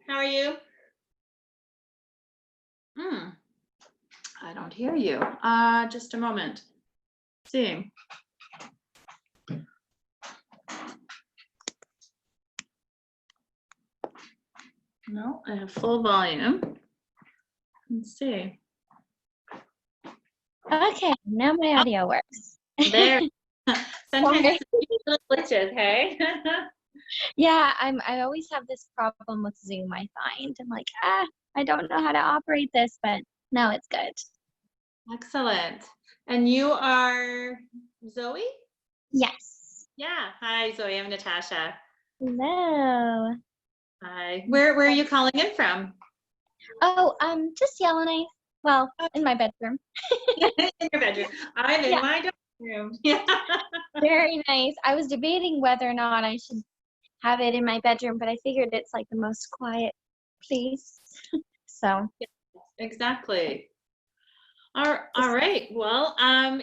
How are you? I don't hear you. Just a moment. See. No, I have full volume. Let's see. Okay, now my audio works. There. Sometimes little glitches, hey? Yeah, I always have this problem with Zoom, I find. I'm like, I don't know how to operate this, but now it's good. Excellent. And you are Zoe? Yes. Yeah. Hi, Zoe. I'm Natasha. Hello. Hi. Where are you calling in from? Oh, just Yellowknife. Well, in my bedroom. In your bedroom. I'm in my room. Yeah. Very nice. I was debating whether or not I should have it in my bedroom, but I figured it's like the most quiet place. So. Exactly. All right. Well,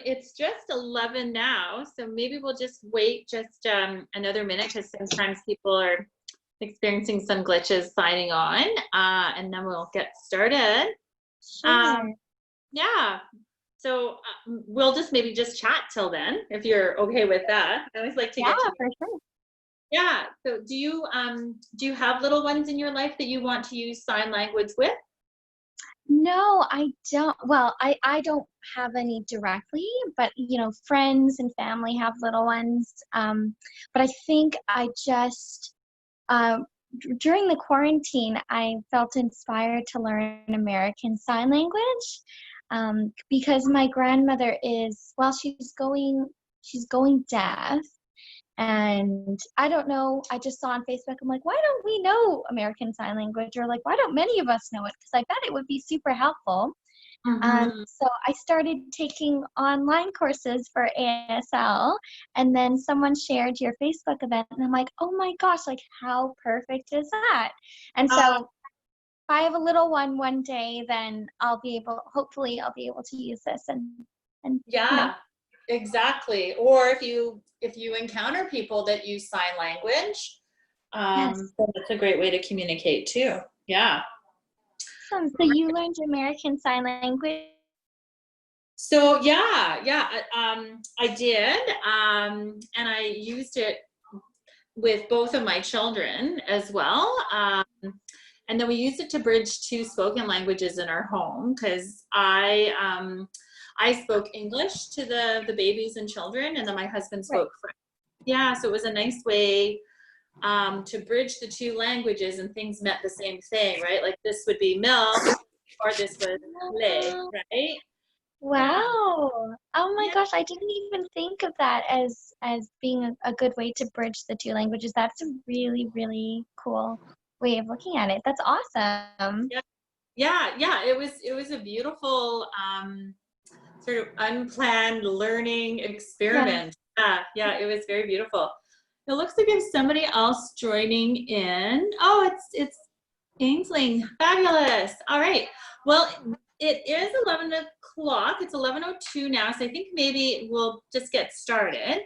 it's just 11 now, so maybe we'll just wait just another minute because sometimes people are experiencing some glitches signing on, and then we'll get started. Sure. Yeah. So we'll just maybe just chat till then, if you're okay with that. I always like to get to for sure. Yeah. So do you have little ones in your life that you want to use sign language with? No, I don't. Well, I don't have any directly, but friends and family have little ones. But I think I just during the quarantine, I felt inspired to learn American Sign Language because my grandmother is, well, she's going deaf. And I don't know, I just saw on Facebook, I'm like, why don't we know American Sign Language? Or like, why don't many of us know it? Because I bet it would be super helpful. So I started taking online courses for ASL, and then someone shared your Facebook event, and I'm like, oh my gosh, like how perfect is that? And so if I have a little one day, then hopefully I'll be able to use this and Yeah. Exactly. Or if you encounter people that use sign language, Yes. then that's a great way to communicate too. Yeah. Awesome. So you learned American Sign Language. So yeah, I did, and I used it with both of my children as well. And then we used it to bridge two spoken languages in our home because I spoke English to the babies and children, and then my husband spoke French. Yeah, so it was a nice way to bridge the two languages, and things meant the same thing, right? Like this would be milk, or this was lait, right? Wow. Oh my gosh, I didn't even think of that as being a good way to bridge the two languages. That's a really, really cool way of looking at it. That's awesome. Yeah. It was a beautiful sort of unplanned learning experiment. Yeah, it was very beautiful. It looks like there's somebody else joining in. Oh, it's Ainsley. Fabulous. All right. Well, it is 11 o'clock. It's 11:02 now, so I think maybe we'll just get started.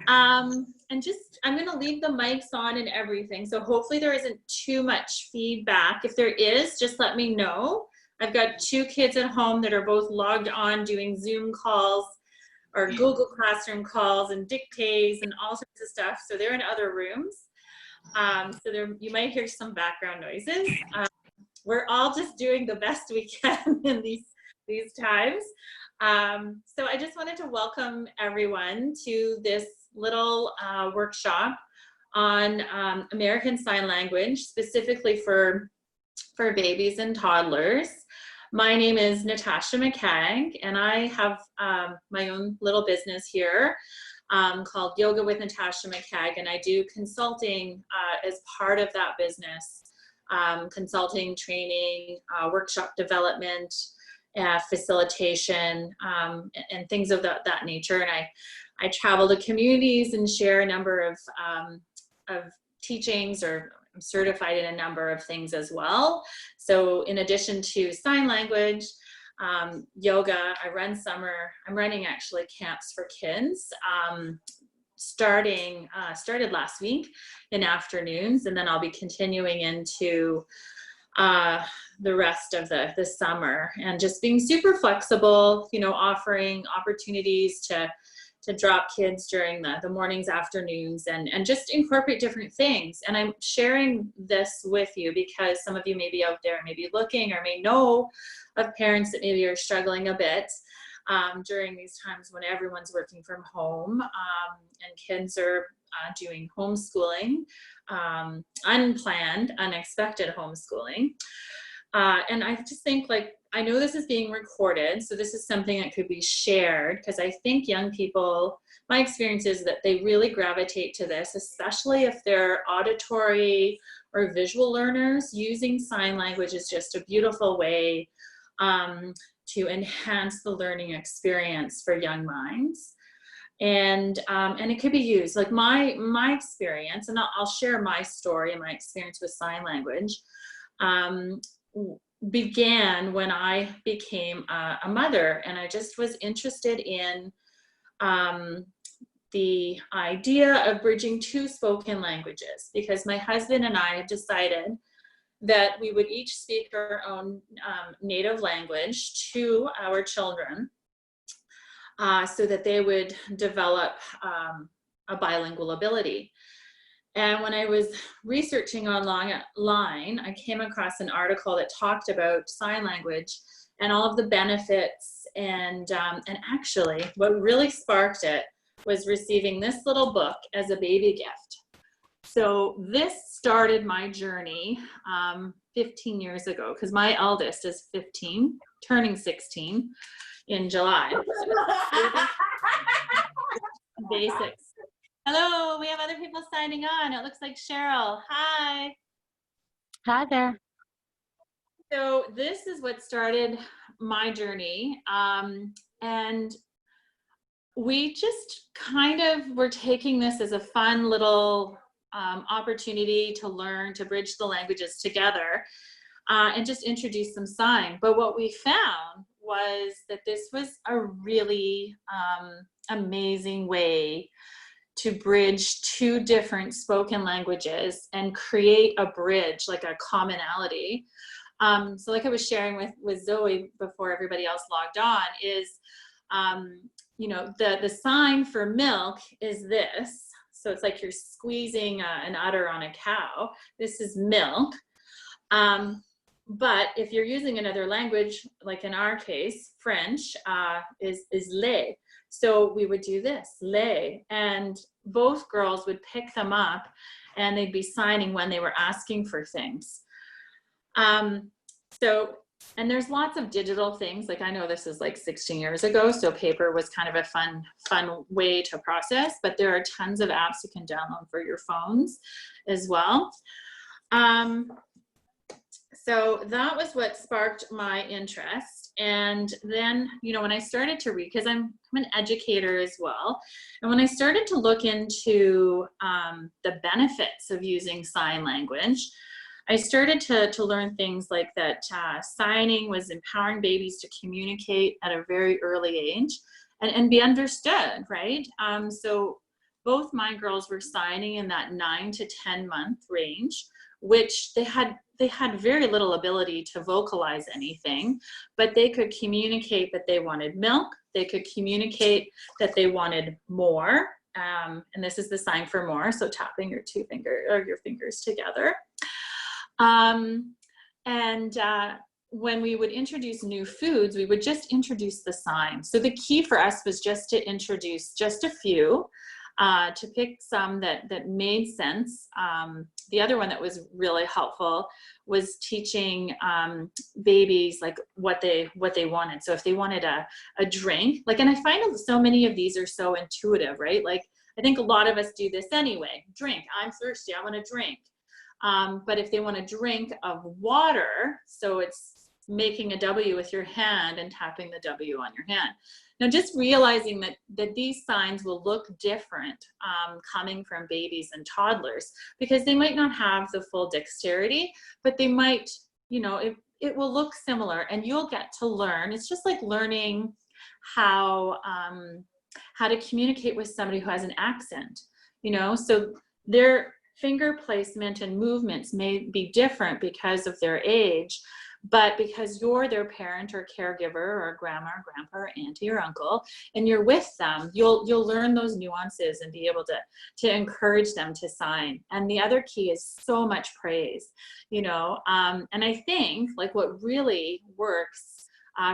And just, I'm going to leave the mics on and everything. So hopefully there isn't too much feedback. If there is, just let me know. I've got two kids at home that are both logged on doing Zoom calls or Google Classroom calls and dictates and all sorts of stuff. So they're in other rooms. So you might hear some background noises. We're all just doing the best we can in these times. So I just wanted to welcome everyone to this little workshop on American Sign Language, specifically for babies and toddlers. My name is Natasha McCagg, and I have my own little business here called Yoga with Natasha McCagg, and I do consulting as part of that business, consulting, training, workshop development, facilitation, and things of that nature. And I travel to communities and share a number of teachings, or I'm certified in a number of things as well. So in addition to sign language, yoga, I'm running actually camps for kids started last week in afternoons, and then I'll be continuing into the rest of the summer, and just being super flexible, you know, offering opportunities to drop kids during the mornings, afternoons, and just incorporate different things. And I'm sharing this with you because some of you may be out there, maybe looking, or may know of parents that maybe are struggling a bit during these times when everyone's working from home, and kids are doing homeschooling, unplanned, unexpected homeschooling. And I just think, like, I know this is being recorded, so this is something that could be shared, because I think young people, my experience is that they really gravitate to this, especially if they're auditory or visual learners. Using sign language is just a beautiful way to enhance the learning experience for young minds. And it could be used, like my experience, and I'll share my story and my experience with sign language. Began when I became a mother, and I just was interested in the idea of bridging two spoken languages, because my husband and I had decided that we would each speak our own native language to our children, so that they would develop a bilingual ability. And when I was researching online, I came across an article that talked about sign language and all of the benefits. And actually, what really sparked it was receiving this little book as a baby gift. So this started my journey 15 years ago, because my eldest is 15, turning 16 in July. So basics. Hello, we have other people signing on. It looks like Cheryl. Hi. Hi there. So this is what started my journey. And we just kind of were taking this as a fun little opportunity to learn, to bridge the languages together, and just introduce some sign. But what we found was that this was a really amazing way to bridge two different spoken languages and create a bridge, like a commonality. So like I was sharing with Zoe before everybody else logged on, is, you know, the sign for milk is this. So it's like you're squeezing an udder on a cow. This is milk. But if you're using another language, like in our case, French, is lait. So we would do this, lait, and both girls would pick them up and they'd be signing when they were asking for things. So, and there's lots of digital things. Like, I know this is like 16 years ago, so paper was kind of a fun way to process, but there are tons of apps you can download for your phones as well. So that was what sparked my interest. And then, you know, when I started to read, because I'm an educator as well, and when I started to look into the benefits of using sign language, I started to learn things like that signing was empowering babies to communicate at a very early age and be understood, right? So both my girls were signing in that 9 to 10 month range, which they had very little ability to vocalize anything, but they could communicate that they wanted milk. They could communicate that they wanted more. And this is the sign for more. So tapping your your fingers together. When we would introduce new foods, we would just introduce the sign. So the key for us was just to introduce just a few, to pick some that made sense. The other one that was really helpful was teaching babies like what they wanted. So if they wanted a drink, like, and I find so many of these are so intuitive, right? Like, I think a lot of us do this anyway. Drink, I'm thirsty, I want a drink. But if they want a drink of water, so it's making a W with your hand and tapping the W on your hand. Now, just realizing that these signs will look different coming from babies and toddlers, because they might not have the full dexterity, but they might, you know, it will look similar, and you'll get to learn. It's just like learning how how to communicate with somebody who has an accent, you know, so their finger placement and movements may be different because of their age, but because you're their parent or caregiver or grandma or grandpa or auntie or uncle, and you're with them, you'll learn those nuances and be able to encourage them to sign. And the other key is so much praise, you know, and I think like what really works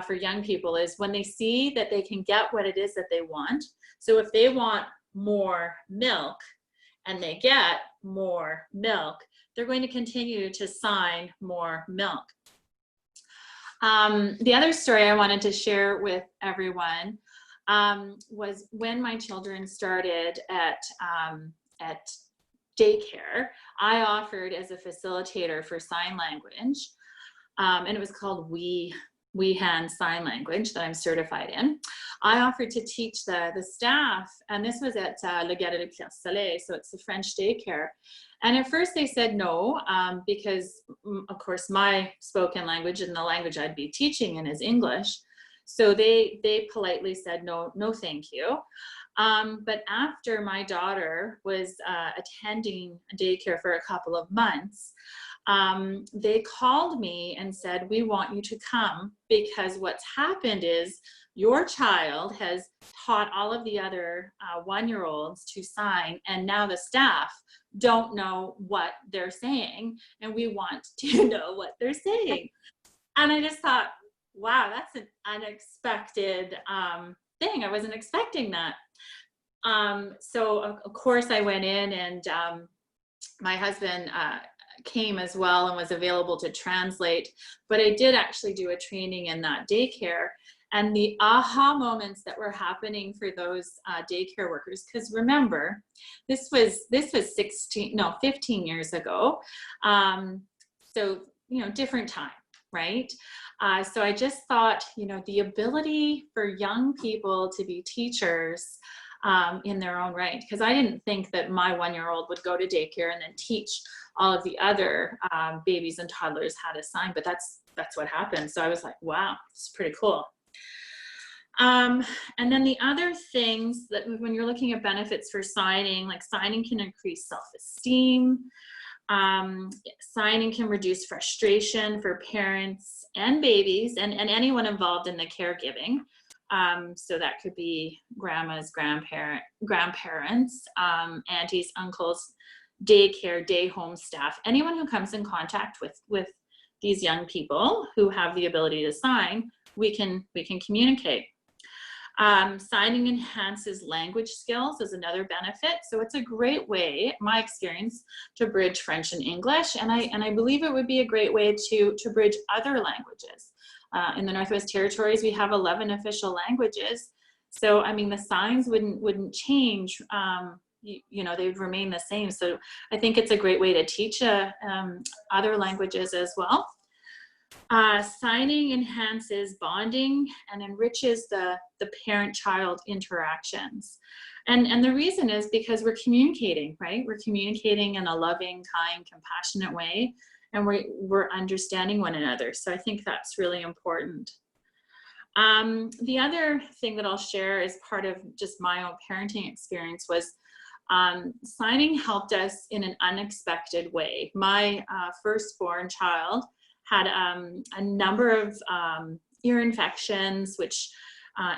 for young people is when they see that they can get what it is that they want. So if they want more milk and they get more milk, they're going to continue to sign more milk. The other story I wanted to share with everyone was when my children started at daycare, I offered as a facilitator for sign language, and it was called WeHand Sign Language that I'm certified in. I offered to teach the staff, and this was at Le Gare de Pierre Soleil, so it's a French daycare. And at first they said no, because of course my spoken language and the language I'd be teaching in is English. So they politely said no, thank you. But after my daughter was attending daycare for a couple of months, they called me and said, we want you to come, because what's happened is your child has taught all of the other one-year-olds to sign, and now the staff don't know what they're saying, and we want to know what they're saying. And I just thought, wow, that's an unexpected thing. I wasn't expecting that. So of course I went in, and my husband came as well and was available to translate, but I did actually do a training in that daycare, and the aha moments that were happening for those daycare workers, because remember, this was 15 years ago. So, you know, different time, right? So I just thought, you know, the ability for young people to be teachers in their own right, because I didn't think that my one-year-old would go to daycare and then teach all of the other babies and toddlers how to sign, but that's what happened. So I was like, wow, it's pretty cool. And then the other things that when you're looking at benefits for signing, like signing can increase self-esteem, signing can reduce frustration for parents and babies and anyone involved in the caregiving. So that could be grandmas, grandparents, aunties, uncles, daycare, day home staff, anyone who comes in contact with these young people who have the ability to sign, we can communicate. Signing enhances language skills is another benefit. So it's a great way, my experience, to bridge French and English. And I believe it would be a great way to bridge other languages. In the Northwest Territories, we have 11 official languages. So, I mean, the signs wouldn't change. You know, they would remain the same. So I think it's a great way to teach other languages as well. Signing enhances bonding and enriches the parent-child interactions. And the reason is because we're communicating, right? We're communicating in a loving, kind, compassionate way, and we're understanding one another. So I think that's really important. The other thing that I'll share as part of just my own parenting experience was signing helped us in an unexpected way. My firstborn child had a number of ear infections, which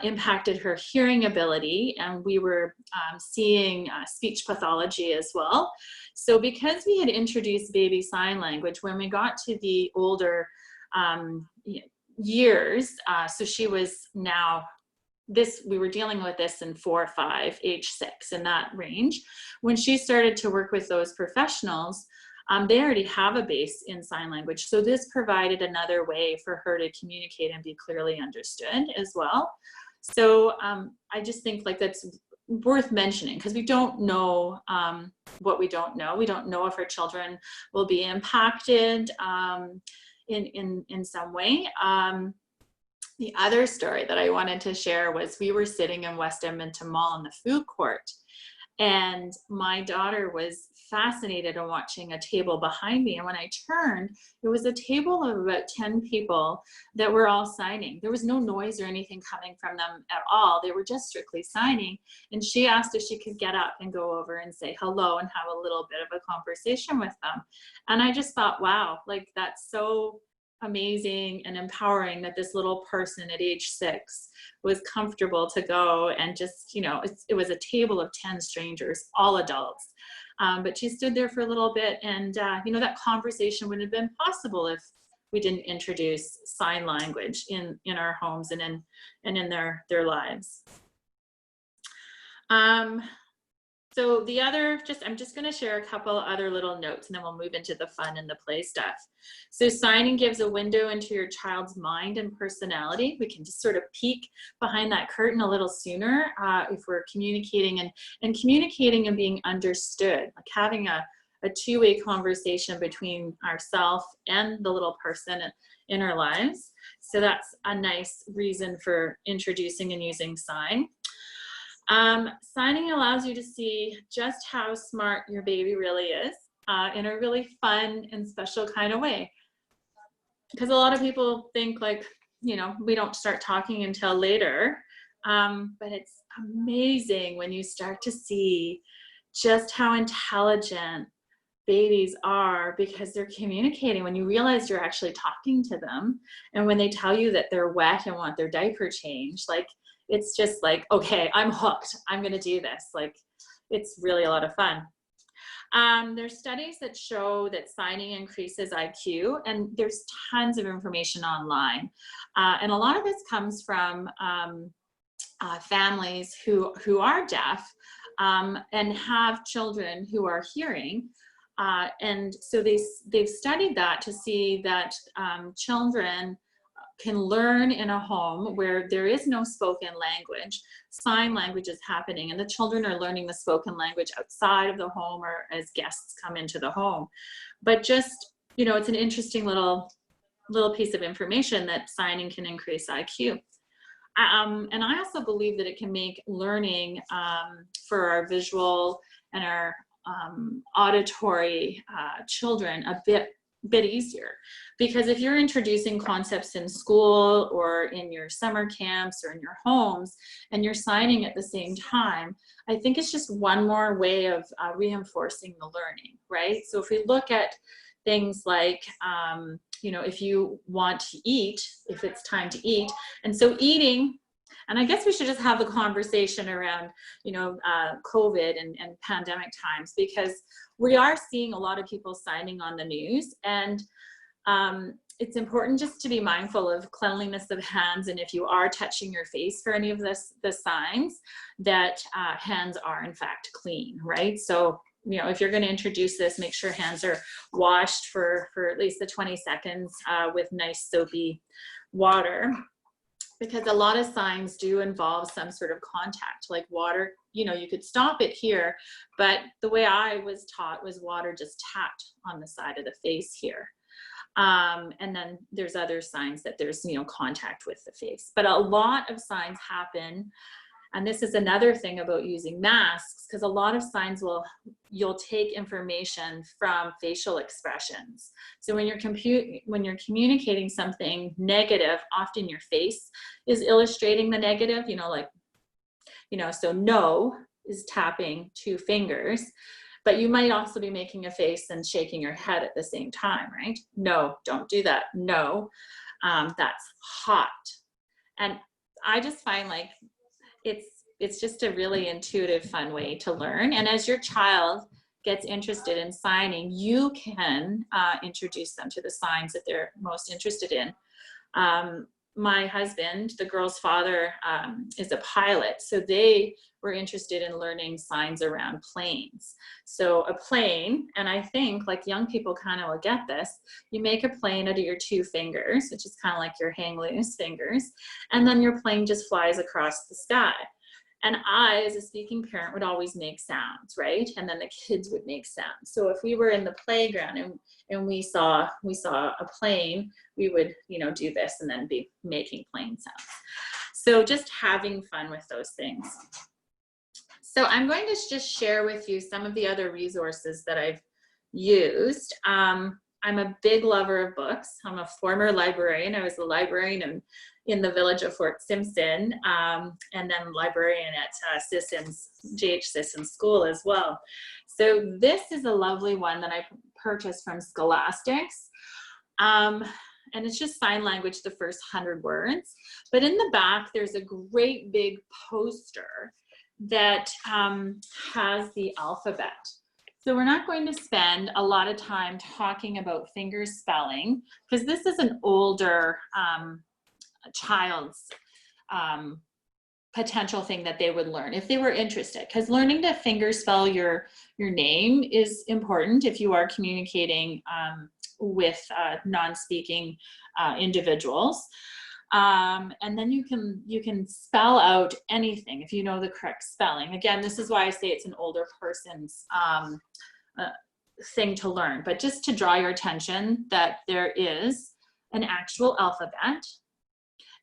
impacted her hearing ability, and we were seeing speech pathology as well. So because we had introduced baby sign language, when we got to the older years, so she was now, we were dealing with this in 4 or 5, age 6, in that range. When she started to work with those professionals, they already have a base in sign language. So this provided another way for her to communicate and be clearly understood as well. So I just think like that's worth mentioning, because we don't know what we don't know. We don't know if our children will be impacted in some way. The other story that I wanted to share was we were sitting in West Edmonton Mall in the food court, and my daughter was fascinated in watching a table behind me. And when I turned, it was a table of about 10 people that were all signing. There was no noise or anything coming from them at all. They were just strictly signing. And she asked if she could get up and go over and say hello and have a little bit of a conversation with them. And I just thought, wow, like that's so amazing and empowering that this little person at age 6 was comfortable to go and just, you know, it was a table of 10 strangers, all adults. But she stood there for a little bit, and you know, that conversation wouldn't have been possible if we didn't introduce sign language in our homes and in their lives. So the other, I'm just going to share a couple other little notes, and then we'll move into the fun and the play stuff. So signing gives a window into your child's mind and personality. We can just sort of peek behind that curtain a little sooner if we're communicating and communicating and being understood, like having a two-way conversation between ourselves and the little person in our lives. So that's a nice reason for introducing and using sign. Signing allows you to see just how smart your baby really is in a really fun and special kind of way. Because a lot of people think, like, you know, we don't start talking until later, but it's amazing when you start to see just how intelligent babies are because they're communicating. When you realize you're actually talking to them, and when they tell you that they're wet and want their diaper changed, like, it's just like, okay, I'm hooked. I'm going to do this. Like, it's really a lot of fun. There's studies that show that signing increases IQ, and there's tons of information online. And a lot of this comes from families who are deaf and have children who are hearing. And so they've studied that to see that children can learn in a home where there is no spoken language. Sign language is happening, and the children are learning the spoken language outside of the home or as guests come into the home. But just, you know, it's an interesting little piece of information that signing can increase IQ. And I also believe that it can make learning for our visual and our auditory children a bit easier, because if you're introducing concepts in school or in your summer camps or in your homes and you're signing at the same time, I think it's just one more way of reinforcing the learning, right? So if we look at things like, you know, if you want to eat, if it's time to eat, and so eating, and I guess we should just have the conversation around, you know, COVID and pandemic times, because we are seeing a lot of people signing on the news, and it's important just to be mindful of cleanliness of hands. And if you are touching your face for any of the signs, that hands are in fact clean, right? So, you know, if you're going to introduce this, make sure hands are washed for at least the 20 seconds with nice soapy water. Because a lot of signs do involve some sort of contact, like water. You know, you could stop it here, but the way I was taught was water just tapped on the side of the face here. And then there's other signs that there's, you know, contact with the face. But a lot of signs happen, and this is another thing about using masks, because a lot of signs you'll take information from facial expressions. So when you're communicating something negative, often your face is illustrating the negative, you know, like, you know, so no is tapping 2 fingers, but you might also be making a face and shaking your head at the same time, right? No, don't do that. No, that's hot. And I just find, like, it's just a really intuitive, fun way to learn. And as your child gets interested in signing, you can introduce them to the signs that they're most interested in. My husband, the girl's father, is a pilot, so they were interested in learning signs around planes. So a plane, and I think, like, young people kind of will get this, you make a plane out of your 2 fingers, which is kind of like your hang loose fingers, and then your plane just flies across the sky. And I, as a speaking parent, would always make sounds, right? And then the kids would make sounds. So if we were in the playground and we saw a plane, we would, you know, do this and then be making plane sounds. So just having fun with those things. So I'm going to just share with you some of the other resources that I've used. I'm a big lover of books. I'm a former librarian. I was a librarian in the village of Fort Simpson, and then librarian at GH Sissons School as well. So this is a lovely one that I purchased from Scholastics. And it's just sign language, the first 100 words. But in the back, there's a great big poster that has the alphabet. So we're not going to spend a lot of time talking about finger spelling, because this is an older child's potential thing that they would learn if they were interested, because learning to finger spell your name is important if you are communicating with non-speaking individuals. And then you can spell out anything if you know the correct spelling. Again, this is why I say it's an older person's thing to learn, but just to draw your attention that there is an actual alphabet.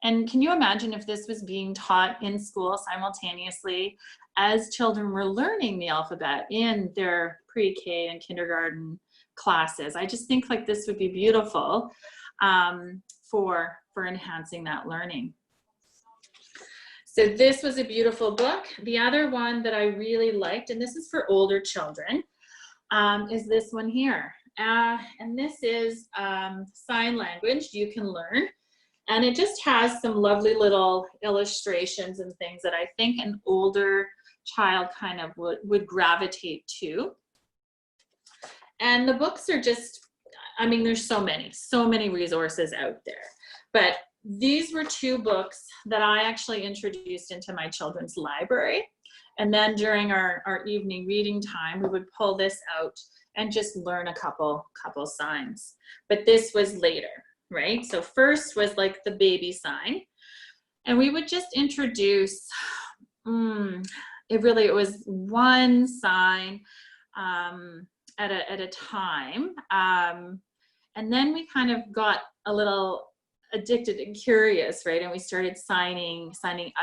And can you imagine if this was being taught in school simultaneously as children were learning the alphabet in their pre-K and kindergarten classes? I just think like this would be beautiful for enhancing that learning. So this was a beautiful book. The other one that I really liked, and this is for older children, is this one here. And this is sign language you can learn. And it just has some lovely little illustrations and things that I think an older child kind of would gravitate to. And the books are just, I mean, there's so many resources out there. But these were two books that I actually introduced into my children's library. And then during our evening reading time, we would pull this out and just learn a couple signs. But this was later, right? So first was like the baby sign. And we would just introduce, it was one sign at a time. And then we kind of got a little addicted and curious, right? And we started signing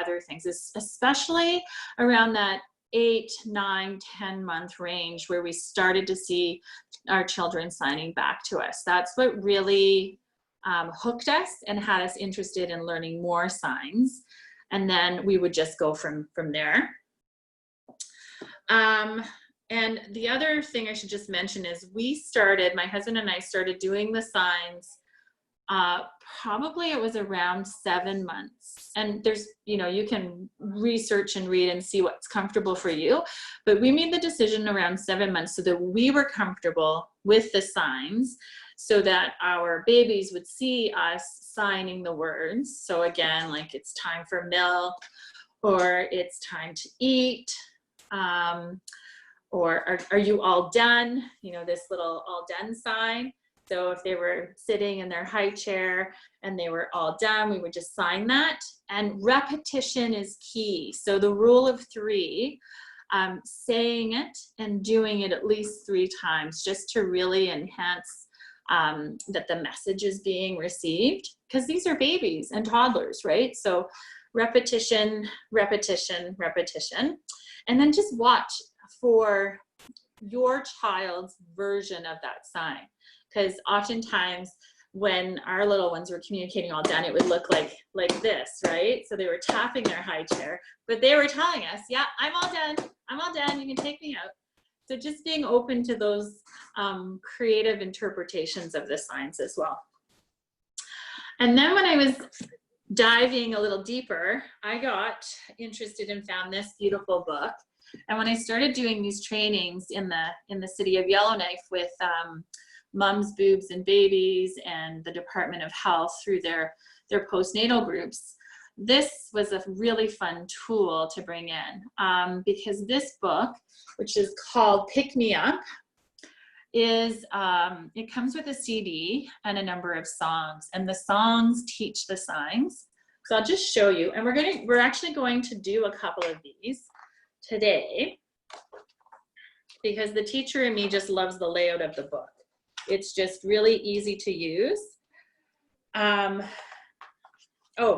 other things, especially around that 8, 9, 10 month range where we started to see our children signing back to us. That's what really hooked us and had us interested in learning more signs. And then we would just go from there. And the other thing I should just mention is my husband and I started doing the signs, probably it was around 7 months. And there's, you can research and read and see what's comfortable for you. But we made the decision around 7 months so that we were comfortable with the signs so that our babies would see us signing the words. So again, like it's time for milk, or it's time to eat, or are you all done? This little all done sign. So if they were sitting in their high chair and they were all done, we would just sign that. And repetition is key. So the rule of 3, saying it and doing it at least 3 times, just to really enhance that the message is being received, because these are babies and toddlers, right? So repetition, repetition, repetition. And then just watch for your child's version of that sign. Because oftentimes when our little ones were communicating all done, it would look like this, right? So they were tapping their high chair, but they were telling us, yeah, I'm all done, you can take me out. So just being open to those creative interpretations of the signs as well. And then when I was diving a little deeper, I got interested and found this beautiful book. And when I started doing these trainings in the city of Yellowknife with Mums, Boobs, and Babies and the Department of Health through their postnatal groups, this was a really fun tool to bring in, because this book, which is called Pick Me Up, is it comes with a CD and a number of songs, and the songs teach the signs. So I'll just show you, and we're actually going to do a couple of these today because the teacher in me just loves the layout of the book. It's just really easy to use. Oh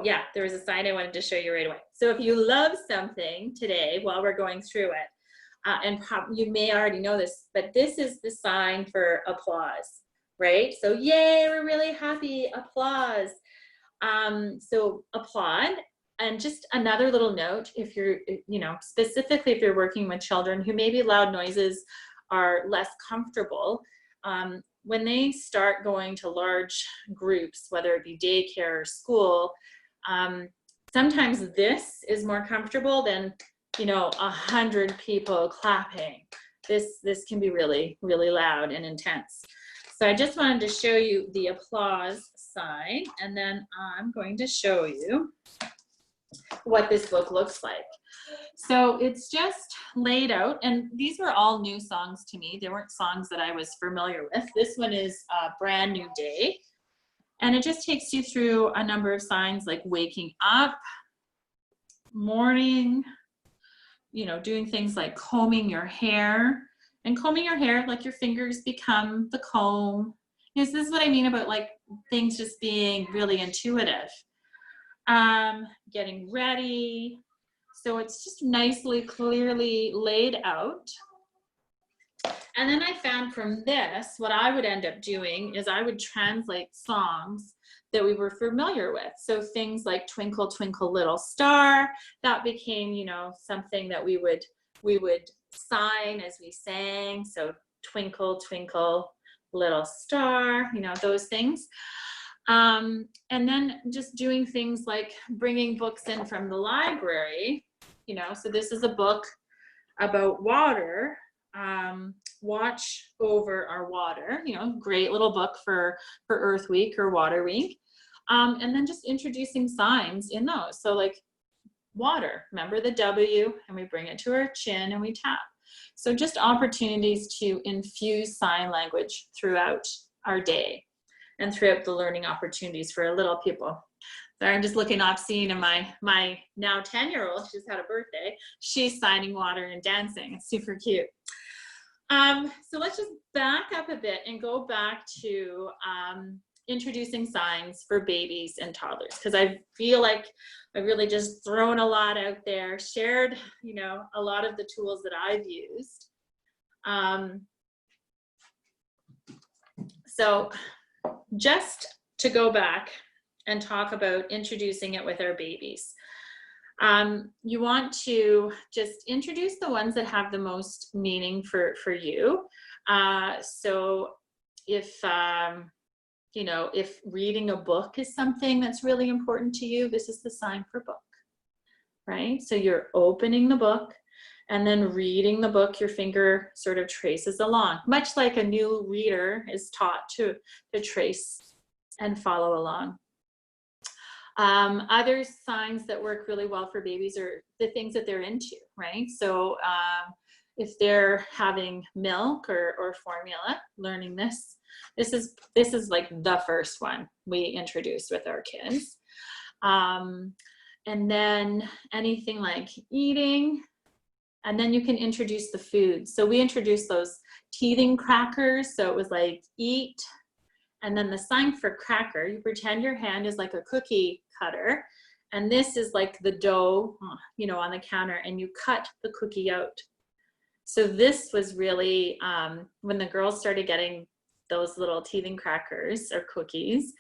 yeah, there was a sign I wanted to show you right away. So if you love something today while we're going through it, and you may already know this, but this is the sign for applause, right? So yay, we're really happy, applause. So applaud. And just another little note, if you're, specifically if you're working with children who maybe loud noises are less comfortable, when they start going to large groups, whether it be daycare or school, sometimes this is more comfortable than 100 people clapping. This can be really, really loud and intense. So I just wanted to show you the applause sign, and then I'm going to show you what this book looks like. So it's just laid out, and these were all new songs to me. They weren't songs that I was familiar with. This one is a Brand New Day, and it just takes you through a number of signs like waking up, morning, doing things like combing your hair, and combing your hair, like your fingers become the comb. This is what I mean about like things just being really intuitive. Getting ready. So it's just nicely, clearly laid out. And then I found from this, what I would end up doing is I would translate songs that we were familiar with. So things like Twinkle, Twinkle, Little Star, that became, something that we would sign as we sang. So Twinkle, Twinkle, Little Star, those things. And then just doing things like bringing books in from the library, so this is a book about water, Watch Over Our Water, great little book for Earth Week or Water Week. And then just introducing signs in those. So like water, remember the W, and we bring it to our chin and we tap. So just opportunities to infuse sign language throughout our day and throughout the learning opportunities for our little people. Sorry, I'm just looking off scene, and my now 10-year-old, she's had a birthday, she's signing water and dancing. It's super cute. So let's just back up a bit and go back to introducing signs for babies and toddlers, because I feel like I've really just thrown a lot out there, shared, a lot of the tools that I've used. So just to go back and talk about introducing it with our babies. You want to just introduce the ones that have the most meaning for you. So if, if reading a book is something that's really important to you, this is the sign for book, right? So you're opening the book and then reading the book, your finger sort of traces along, much like a new reader is taught to trace and follow along. Other signs that work really well for babies are the things that they're into, right? So if they're having milk or formula, learning this is like the first one we introduce with our kids. And then anything like eating, and then you can introduce the food. So we introduced those teething crackers. So it was like eat, and then the sign for cracker, you pretend your hand is like a cookie cutter, and this is like the dough, on the counter, and you cut the cookie out. So this was really, when the girls started getting those little teething crackers or cookies,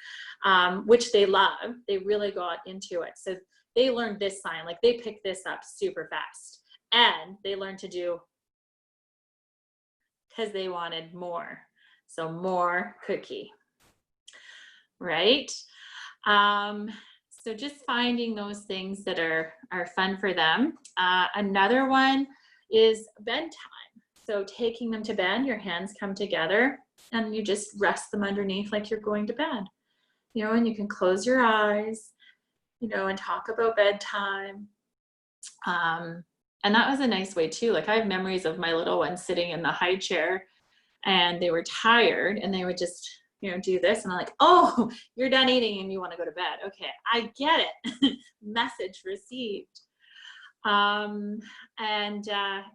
which they love, they really got into it. So they learned this sign, like they picked this up super fast, and they learned to do, because they wanted more. So more cookie. Right? So just finding those things that are fun for them. Another one is bedtime. So taking them to bed, your hands come together and you just rest them underneath like you're going to bed. And you can close your eyes, and talk about bedtime. And that was a nice way too. Like I have memories of my little ones sitting in the high chair and they were tired and they would just do this, and I'm like, oh, you're done eating and you want to go to bed. Okay, I get it. Message received. And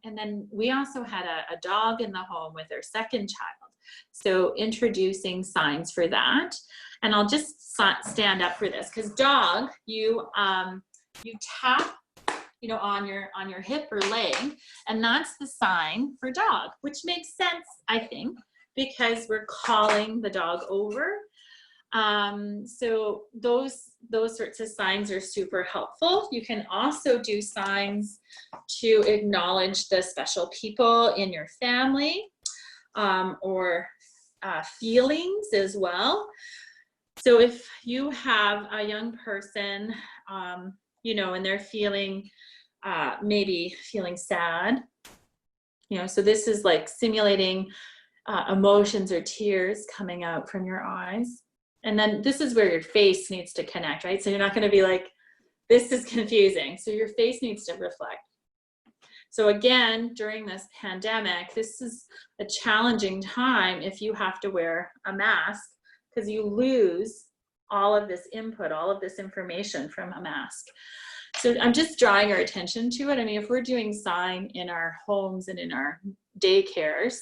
then we also had a dog in the home with our second child. So introducing signs for that. And I'll just stand up for this, because dog, you tap on your hip or leg, and that's the sign for dog, which makes sense, I think, because we're calling the dog over. So those sorts of signs are super helpful. You can also do signs to acknowledge the special people in your family, or feelings as well. So if you have a young person, and they're feeling, maybe feeling sad, so this is like simulating emotions or tears coming out from your eyes. And then this is where your face needs to connect, right? So you're not going to be like, this is confusing. So your face needs to reflect. So again, during this pandemic, this is a challenging time if you have to wear a mask, because you lose all of this input, all of this information from a mask. So I'm just drawing your attention to it. I mean, if we're doing sign in our homes and in our daycares,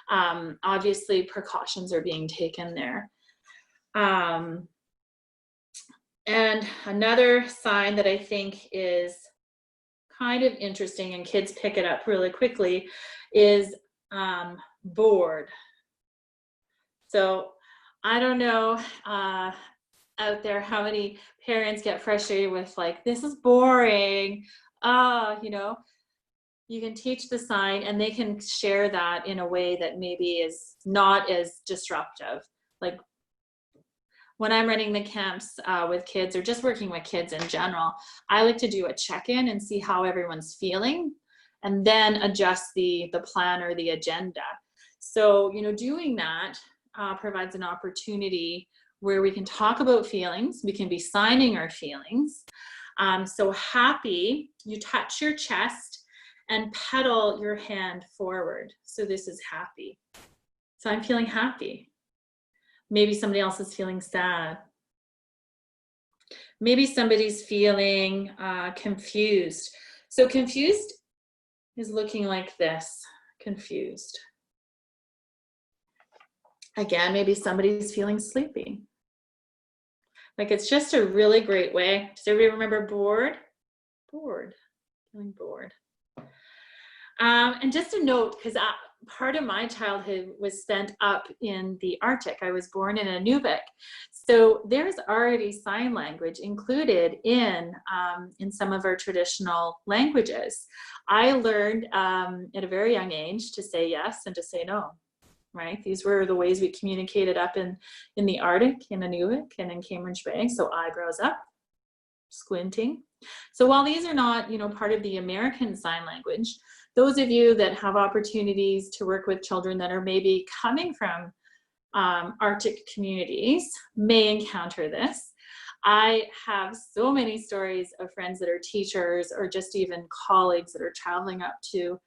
obviously precautions are being taken there. And another sign that I think is kind of interesting, and kids pick it up really quickly, is bored. So I don't know out there how many parents get frustrated with like, this is boring. You can teach the sign and they can share that in a way that maybe is not as disruptive. Like when I'm running the camps with kids, or just working with kids in general, I like to do a check-in and see how everyone's feeling, and then adjust the plan or the agenda. So, doing that provides an opportunity where we can talk about feelings. We can be signing our feelings. So happy, you touch your chest and pedal your hand forward. So this is happy. So I'm feeling happy. Maybe somebody else is feeling sad. Maybe somebody's feeling confused. So confused is looking like this, confused. Again, maybe somebody's feeling sleepy. Like, it's just a really great way. Does everybody remember bored? Bored, feeling bored. And just a note, because part of my childhood was spent up in the Arctic. I was born in Nunavut. So there's already sign language included in some of our traditional languages. I learned at a very young age to say yes and to say no, right? These were the ways we communicated up in the Arctic, in Nunavut and in Cambridge Bay. So I grows up squinting. So while these are not, part of the American Sign Language, those of you that have opportunities to work with children that are maybe coming from Arctic communities may encounter this. I have so many stories of friends that are teachers, or just even colleagues that are traveling up to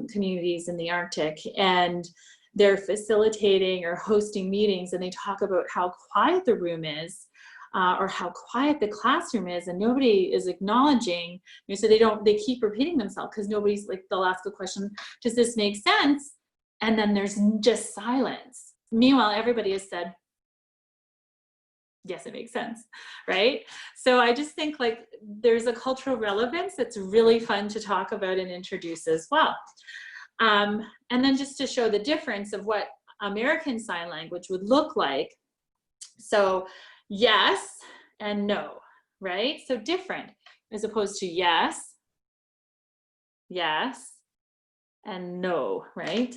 communities in the Arctic, and they're facilitating or hosting meetings, and they talk about how quiet the room is, or how quiet the classroom is, and nobody is acknowledging, so they keep repeating themselves, because nobody's like, they'll ask a question, does this make sense? And then there's just silence. Meanwhile, everybody has said, yes, it makes sense, right? So I just think like there's a cultural relevance that's really fun to talk about and introduce as well. And then just to show the difference of what American Sign Language would look like. So yes and no, right? So different, as opposed to yes, yes, and no, right?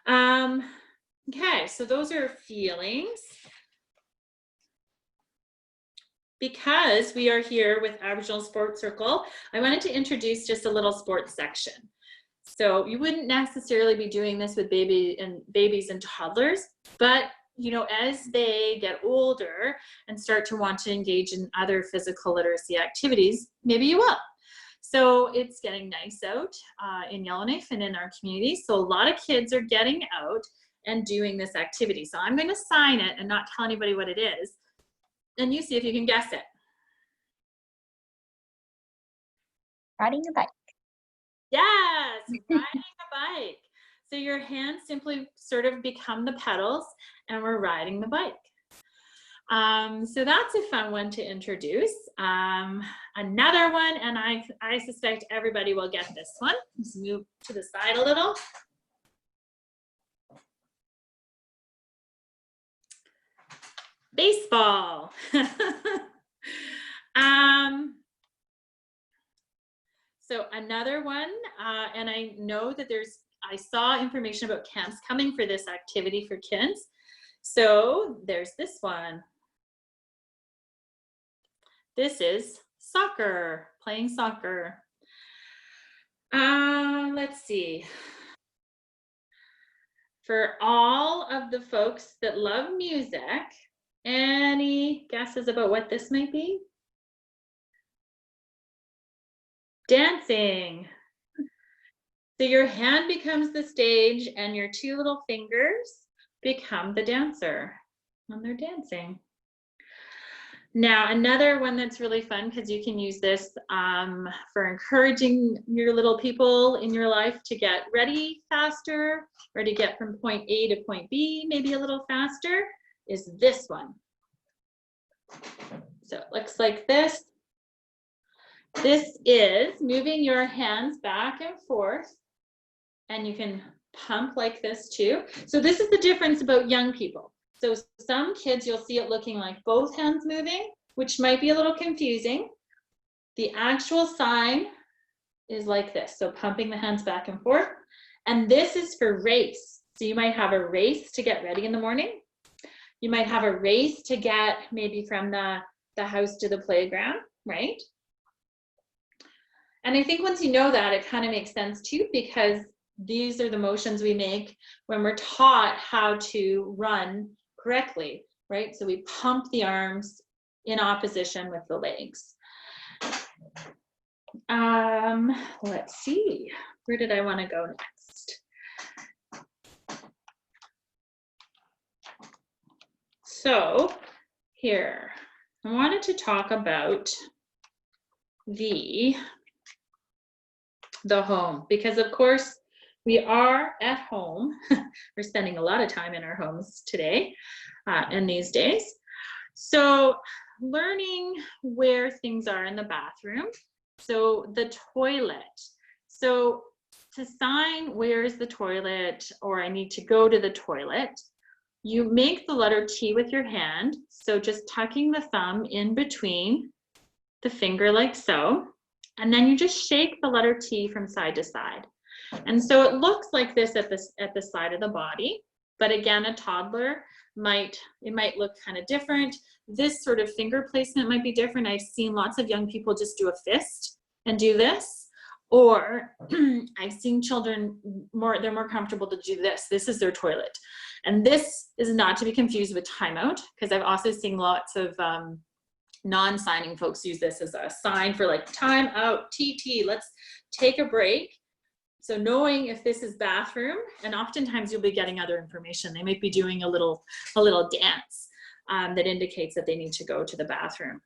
Okay, so those are feelings. Because we are here with Aboriginal Sports Circle, I wanted to introduce just a little sports section. So you wouldn't necessarily be doing this with babies and toddlers, but as they get older and start to want to engage in other physical literacy activities, maybe you will. So it's getting nice out in Yellowknife and in our community. So a lot of kids are getting out and doing this activity. So I'm going to sign it and not tell anybody what it is. And you see if you can guess it. Riding a bike. Yes, riding a bike. So your hands simply sort of become the pedals, and we're riding the bike. So that's a fun one to introduce. Another one, and I suspect everybody will get this one. Let's move to the side a little. Baseball. So another one, and I know that I saw information about camps coming for this activity for kids. So there's this one. This is soccer, playing soccer. Let's see. For all of the folks that love music, any guesses about what this might be? Dancing. So your hand becomes the stage and your two little fingers become the dancer when they're dancing. Now, another one that's really fun, because you can use this for encouraging your little people in your life to get ready faster, or to get from point A to point B maybe a little faster, is this one. So it looks like this. This is moving your hands back and forth, and you can pump like this too. So this is the difference about young people. So some kids, you'll see it looking like both hands moving, which might be a little confusing. The actual sign is like this. So pumping the hands back and forth. And this is for race. So you might have a race to get ready in the morning. You might have a race to get maybe from the house to the playground, right? And I think once you know that, it kind of makes sense too, because these are the motions we make when we're taught how to run correctly, right? So we pump the arms in opposition with the legs. Let's see, where did I want to go next? So here, I wanted to talk about the home, because of course we are at home. We're spending a lot of time in our homes today and these days. So learning where things are in the bathroom. So the toilet. So to sign where's the toilet, or I need to go to the toilet, you make the letter T with your hand. So just tucking the thumb in between the finger like so. And then you just shake the letter T from side to side. And so it looks like this at the side of the body. But again, a toddler might look kind of different. This sort of finger placement might be different. I've seen lots of young people just do a fist and do this. Or I've seen children they're more comfortable to do this. This is their toilet. And this is not to be confused with timeout, because I've also seen lots of non-signing folks use this as a sign for like time out, TT, let's take a break. So knowing if this is bathroom, and oftentimes you'll be getting other information. They might be doing a little dance that indicates that they need to go to the bathroom.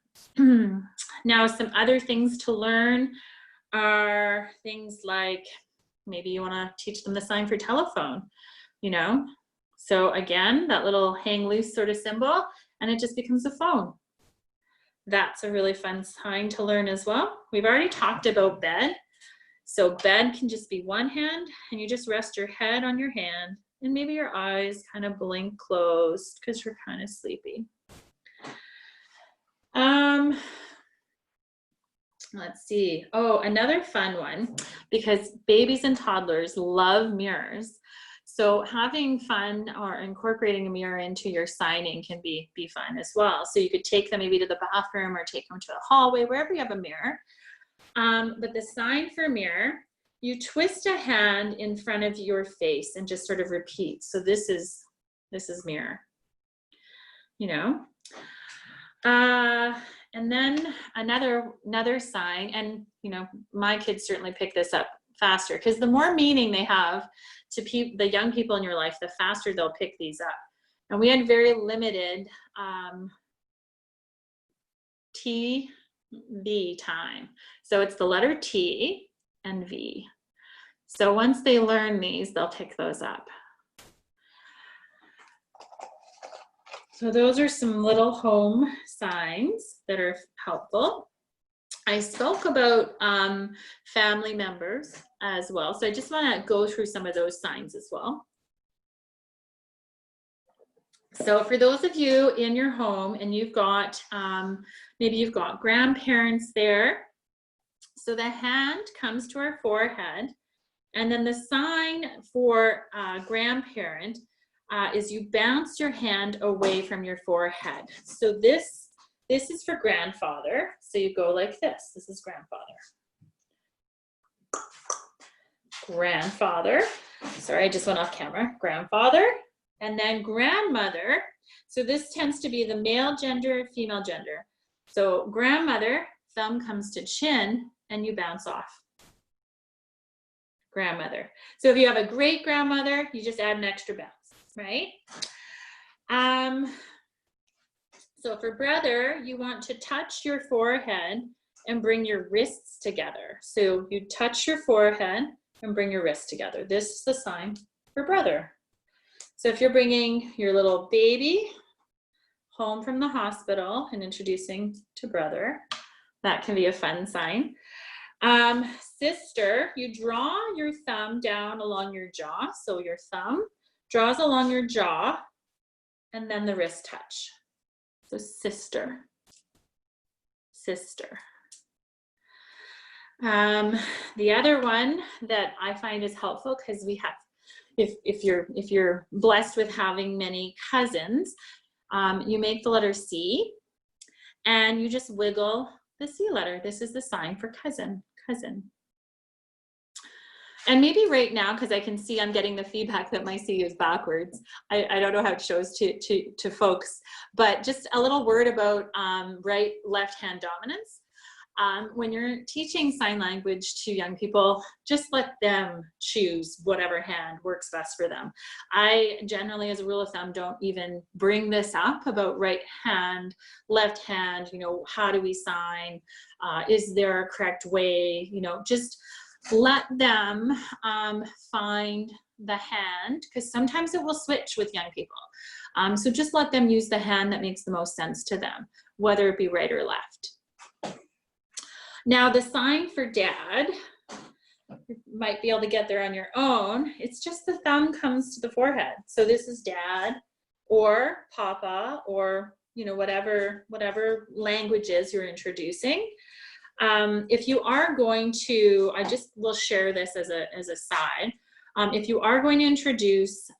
Now, some other things to learn are things like, maybe you want to teach them the sign for telephone, you know? So again, that little hang loose sort of symbol, and it just becomes a phone. That's a really fun sign to learn as well. We've already talked about bed. So bed can just be one hand, and you just rest your head on your hand, and maybe your eyes kind of blink closed because you're kind of sleepy. Let's see. Oh, another fun one, because babies and toddlers love mirrors. So having fun or incorporating a mirror into your signing can be fun as well. So you could take them maybe to the bathroom, or take them to the hallway, wherever you have a mirror. But the sign for mirror, you twist a hand in front of your face and just sort of repeat. So this is mirror, you know. And then another sign, and you know, my kids certainly pick this up faster, because the more meaning they have to the young people in your life, the faster they'll pick these up. And we had very limited T, V time. So it's the letter T and V. So once they learn these, they'll pick those up. So those are some little home signs that are helpful. I spoke about family members as well. So I just want to go through some of those signs as well. So for those of you in your home and you've got, maybe you've got grandparents there. So the hand comes to our forehead, and then the sign for grandparent is you bounce your hand away from your forehead. So this is for grandfather. So you go like this. This is grandfather. Grandfather. Sorry, I just went off camera. Grandfather. And then grandmother. So this tends to be the male gender, female gender. So grandmother, thumb comes to chin, and you bounce off. Grandmother. So if you have a great grandmother, you just add an extra bounce, right? So for brother, you want to touch your forehead and bring your wrists together. So you touch your forehead and bring your wrists together. This is the sign for brother. So if you're bringing your little baby home from the hospital and introducing to brother, that can be a fun sign. Sister, you draw your thumb down along your jaw. So your thumb draws along your jaw, and then the wrist touch. So sister, sister. The other one that I find is helpful, because we have, if you're blessed with having many cousins, you make the letter C, and you just wiggle the C letter. This is the sign for cousin, cousin. And maybe right now, because I can see I'm getting the feedback that my C is backwards. I don't know how it shows to folks, but just a little word about right, left hand dominance. When you're teaching sign language to young people, just let them choose whatever hand works best for them. I generally, as a rule of thumb, don't even bring this up about right hand, left hand, you know, how do we sign? Is there a correct way? You know, just let them find the hand, because sometimes it will switch with young people. So just let them use the hand that makes the most sense to them, whether it be right or left. Now the sign for dad, you might be able to get there on your own. It's just the thumb comes to the forehead. So this is dad or papa, or you know, whatever languages you're introducing. If you are going to, I just will share this as a side. If you are going to introduce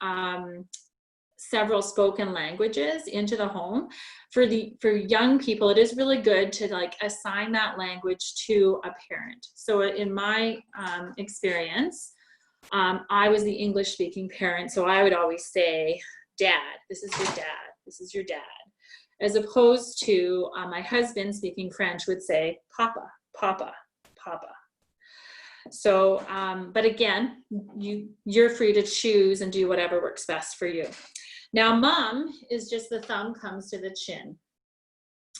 several spoken languages into the home, for young people, it is really good to like assign that language to a parent. So in my experience, I was the English speaking parent, so I would always say, dad, this is your dad, this is your dad. As opposed to my husband speaking French would say, papa, papa, papa. So, but again, you're free to choose and do whatever works best for you. Now, mom is just the thumb comes to the chin.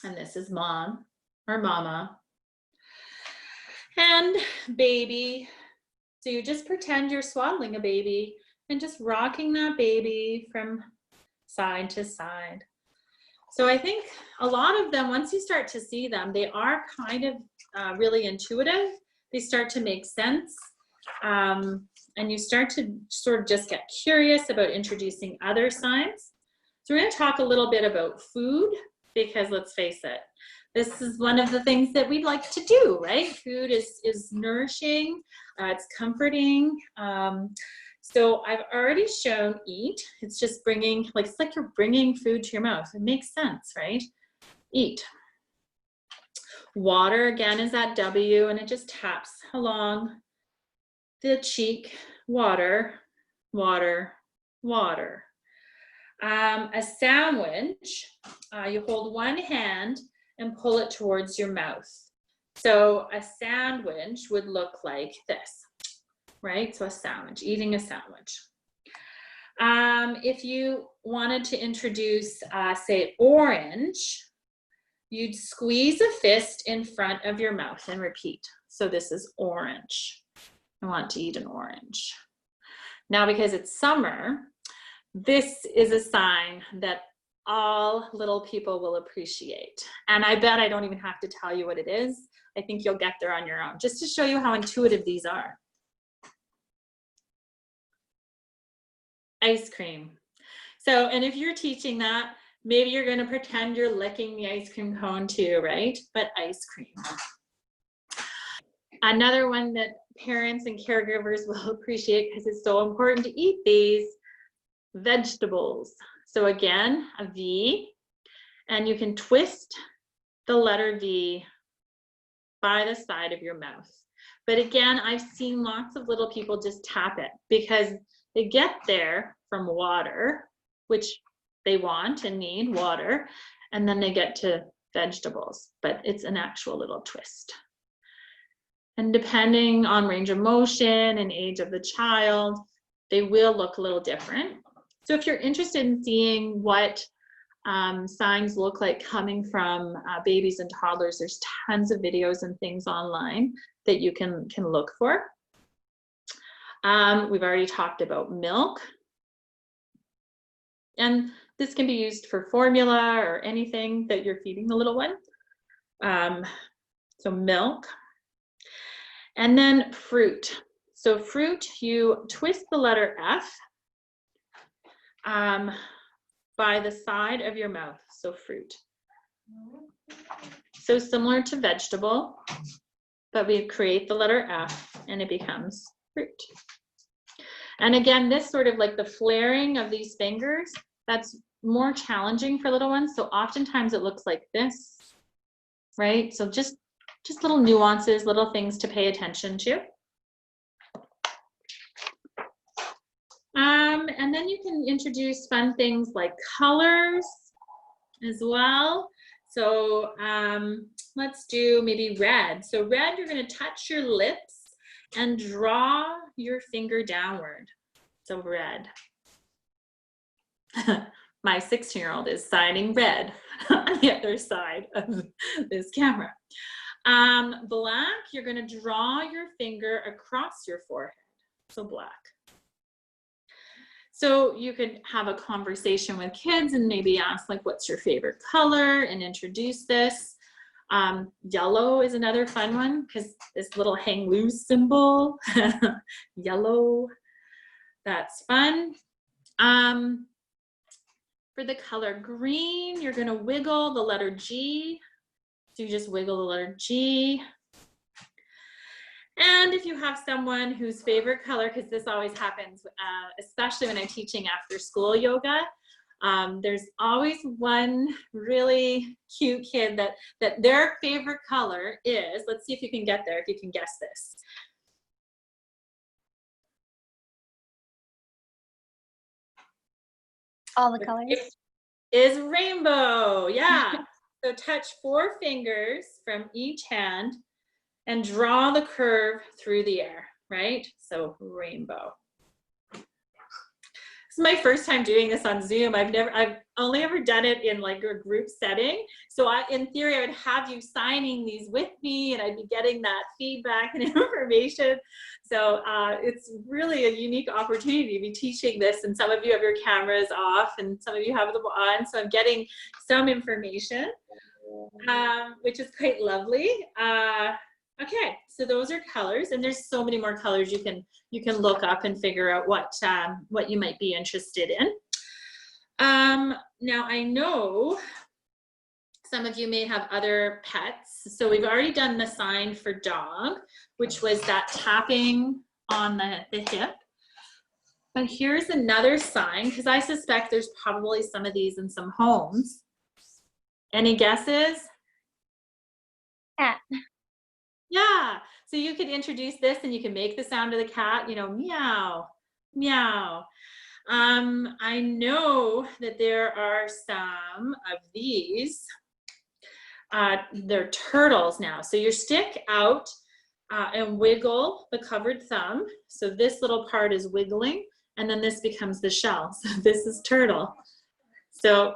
And this is mom or mama. And baby. So you just pretend you're swaddling a baby and just rocking that baby from side to side. So I think a lot of them, once you start to see them, they are kind of really intuitive. They start to make sense. And you start to sort of just get curious about introducing other signs. So we're going to talk a little bit about food, because let's face it, this is one of the things that we'd like to do, right? Food is nourishing, it's comforting. So I've already shown eat. It's just bringing, like, it's like you're bringing food to your mouth. It makes sense, right? Eat. Water, again, is that W, and it just taps along the cheek. Water, water, water. A sandwich, you hold one hand and pull it towards your mouth. So a sandwich would look like this, right? So a sandwich, eating a sandwich. If you wanted to introduce, say, orange, you'd squeeze a fist in front of your mouth and repeat. So this is orange. I want to eat an orange. Now, because it's summer, this is a sign that all little people will appreciate. And I bet I don't even have to tell you what it is. I think you'll get there on your own, just to show you how intuitive these are. Ice cream. So, and if you're teaching that, maybe you're going to pretend you're licking the ice cream cone too, right? But ice cream. Another one that parents and caregivers will appreciate because it's so important to eat these, vegetables. So again, a V, and you can twist the letter V by the side of your mouth. But again, I've seen lots of little people just tap it because they get there from water, which they want and need water, and then they get to vegetables, but it's an actual little twist. And depending on range of motion and age of the child, they will look a little different. So if you're interested in seeing what signs look like coming from babies and toddlers, there's tons of videos and things online that you can look for. We've already talked about milk. And this can be used for formula or anything that you're feeding the little one. So milk. And then fruit. So fruit, you twist the letter F by the side of your mouth. So fruit. So similar to vegetable, but we create the letter F and it becomes fruit. And again, this sort of like the flaring of these fingers, that's more challenging for little ones. So oftentimes it looks like this, right? So just little nuances, little things to pay attention to. And then you can introduce fun things like colors as well. So let's do maybe red. So red, you're going to touch your lips and draw your finger downward. So red. My 16-year-old is signing red on the other side of this camera. Black, you're going to draw your finger across your forehead. So black. So you could have a conversation with kids and maybe ask like, what's your favorite color, and introduce this. Yellow is another fun one because this little hang loose symbol, yellow, that's fun. For the color green, you're gonna wiggle the letter G. So you just wiggle the letter G. And if you have someone whose favorite color, because this always happens, especially when I'm teaching after school yoga, there's always one really cute kid that their favorite color is, let's see if you can get there, if you can guess this. All the colors. Is rainbow, yeah. So touch 4 fingers from each hand and draw the curve through the air, right? So rainbow. This is my first time doing this on Zoom. I've only ever done it in like a group setting. So in theory, I would have you signing these with me and I'd be getting that feedback and information. So it's really a unique opportunity to be teaching this, and some of you have your cameras off and some of you have them on. So I'm getting some information, which is quite lovely. Okay, so those are colors, and there's so many more colors you can look up and figure out what you might be interested in. Now I know some of you may have other pets, so we've already done the sign for dog, which was that tapping on the hip. But here's another sign, because I suspect there's probably some of these in some homes. Any guesses? Cat. Yeah, so you could introduce this and you can make the sound of the cat, you know, meow, meow. I know that there are some of these. They're turtles now. So you stick out and wiggle the covered thumb. So this little part is wiggling, and then this becomes the shell. So this is turtle. So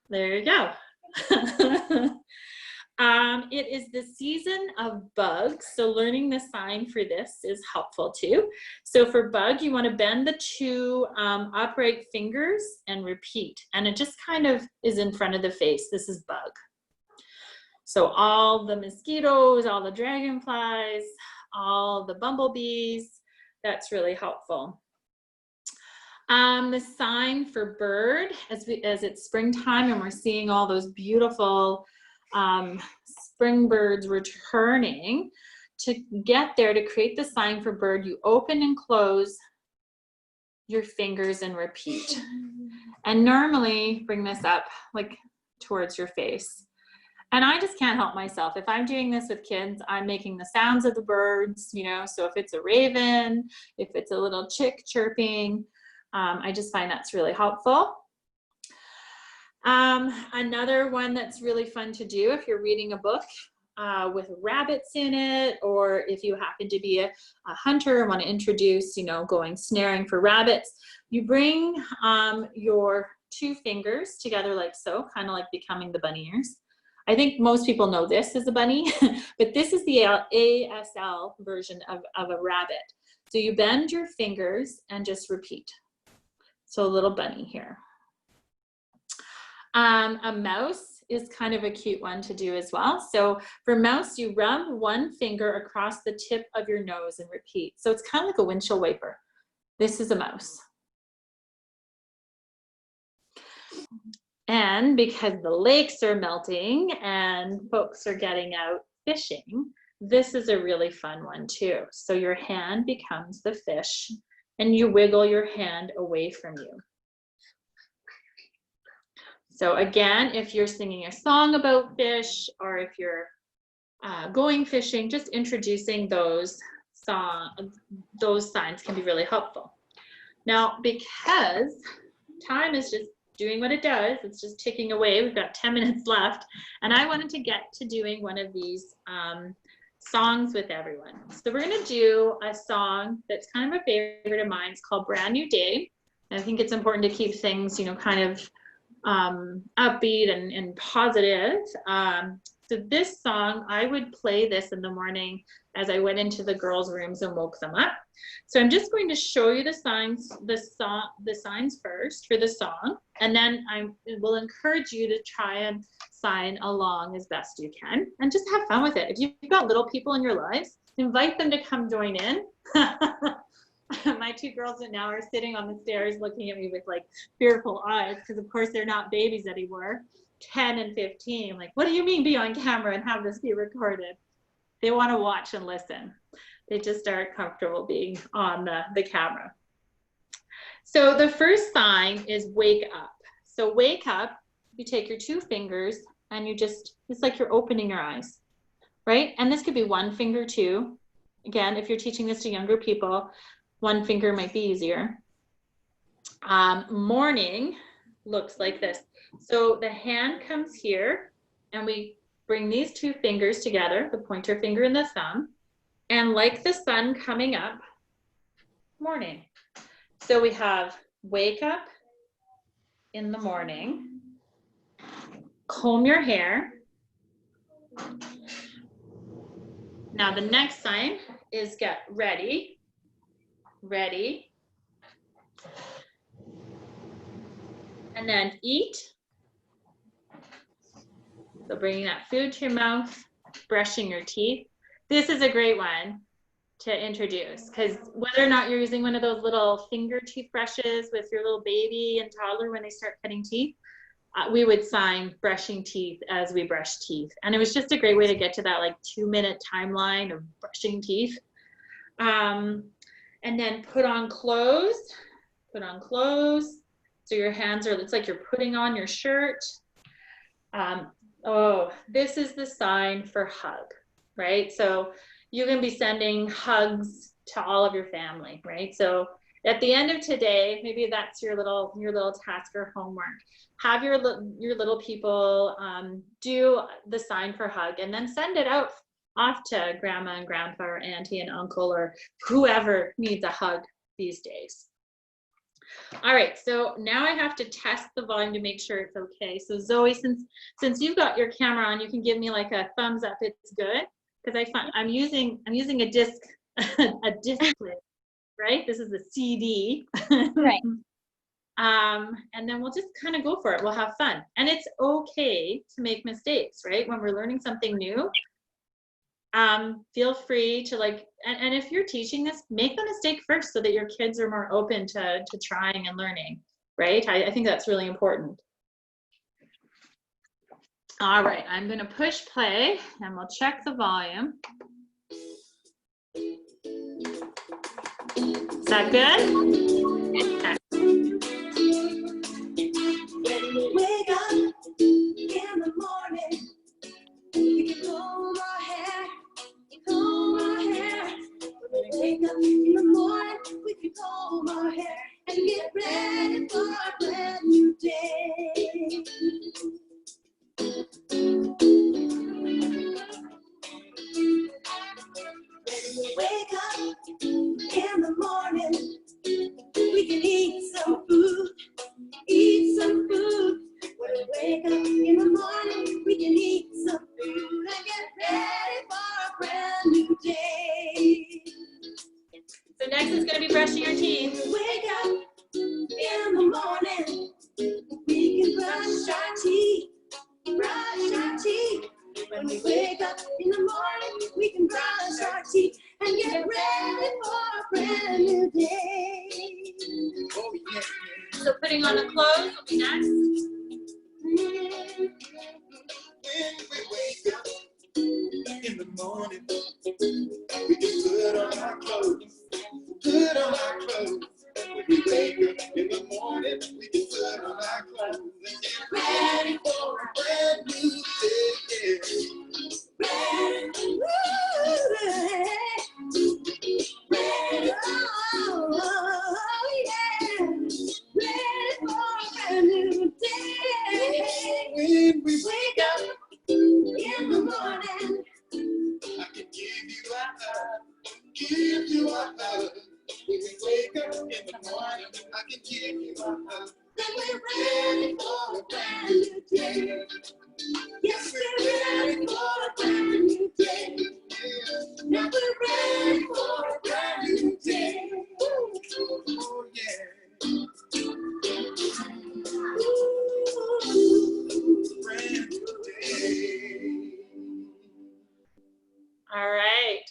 there you go. It is the season of bugs, so learning the sign for this is helpful too. So for bug, you want to bend the two upright fingers and repeat, and it just kind of is in front of the face. This is bug. So all the mosquitoes, all the dragonflies, all the bumblebees, that's really helpful. The sign for bird, as it's springtime and we're seeing all those beautiful spring birds returning, to get there, to create the sign for bird, you open and close your fingers and repeat. And normally bring this up like towards your face. And I just can't help myself. If I'm doing this with kids, I'm making the sounds of the birds, you know, so if it's a raven, if it's a little chick chirping, I just find that's really helpful. Another one that's really fun to do if you're reading a book with rabbits in it, or if you happen to be a hunter and want to introduce, you know, going snaring for rabbits, you bring your two fingers together like so, kind of like becoming the bunny ears. I think most people know this as a bunny, but this is the ASL version of a rabbit. So you bend your fingers and just repeat. So a little bunny here. A mouse is kind of a cute one to do as well. So for mouse, you rub one finger across the tip of your nose and repeat. So it's kind of like a windshield wiper. This is a mouse. And because the lakes are melting and folks are getting out fishing, this is a really fun one too. So your hand becomes the fish and you wiggle your hand away from you. So again, if you're singing a song about fish, or if you're going fishing, just introducing those signs can be really helpful. Now, because time is just doing what it does, it's just ticking away. We've got 10 minutes left, and I wanted to get to doing one of these songs with everyone. So we're gonna do a song that's kind of a favorite of mine. It's called Brand New Day. And I think it's important to keep things, you know, kind of upbeat and positive. So this song, I would play this in the morning as I went into the girls' rooms and woke them up. So I'm just going to show you the signs first for the song, and then I will encourage you to try and sign along as best you can, and just have fun with it. If you've got little people in your lives, invite them to come join in. My two girls now are sitting on the stairs looking at me with like fearful eyes, because of course they're not babies anymore, 10 and 15. Like, what do you mean be on camera and have this be recorded? They want to watch and listen. They just aren't comfortable being on the camera. So the first sign is wake up. So wake up, you take your two fingers and you just, it's like you're opening your eyes, right? And this could be one finger too. Again, if you're teaching this to younger people, one finger might be easier. Morning looks like this. So the hand comes here and we bring these two fingers together, the pointer finger and the thumb, and like the sun coming up, morning. So we have wake up in the morning, comb your hair. Now the next sign is get ready. Ready. And then eat. So bringing that food to your mouth, brushing your teeth. This is a great one to introduce, because whether or not you're using one of those little finger toothbrushes with your little baby and toddler when they start cutting teeth, we would sign brushing teeth as we brush teeth. And it was just a great way to get to that like 2-minute timeline of brushing teeth. And then put on clothes, put on clothes. So your hands are, it's like you're putting on your shirt. Oh, this is the sign for hug, right? So you can be sending hugs to all of your family, right? So at the end of today, maybe that's your little task or homework. Have your little people do the sign for hug, and then send it out off to grandma and grandpa or auntie and uncle or whoever needs a hug these days. All right, so now I have to test the volume to make sure it's okay. So Zoe, since you've got your camera on, you can give me like a thumbs up. It's good, because I'm using a disc a disc player, right? This is a CD. Right. And then we'll just kind of go for it. We'll have fun, and it's okay to make mistakes, right? When we're learning something new. Feel free to and if you're teaching this, make the mistake first so that your kids are more open to trying and learning, right? I think that's really important. All right, I'm gonna push play and we'll check the volume. Is that good? Okay. When we wake up in the morning, we can comb our hair, When we wake up in the morning, we can comb our hair and get ready for a brand new day. When we wake up in the morning, we can eat some food. When we wake up in the morning, we can eat some food and get ready for a brand new day. So next is going to be brushing your teeth. When we wake up in the morning, we can brush our teeth. When we wake up in the morning, we can brush our teeth and get ready for a brand new day. Oh, yeah. So putting on the clothes will be next. When we wake up in the morning, we can put on our clothes. When we wake up in the morning, we can put on our clothes and get ready for a brand new day. Ready, oh yeah. Ready for a brand new day. When we wake up in the morning, I can give you a hug. When we wake up in the morning, I can give you a hug. Then we're ready for a brand new day. Yes, we're ready for a brand new day. Now we're ready for a brand new day. Oh, yeah. Ooh, brand new day. All right.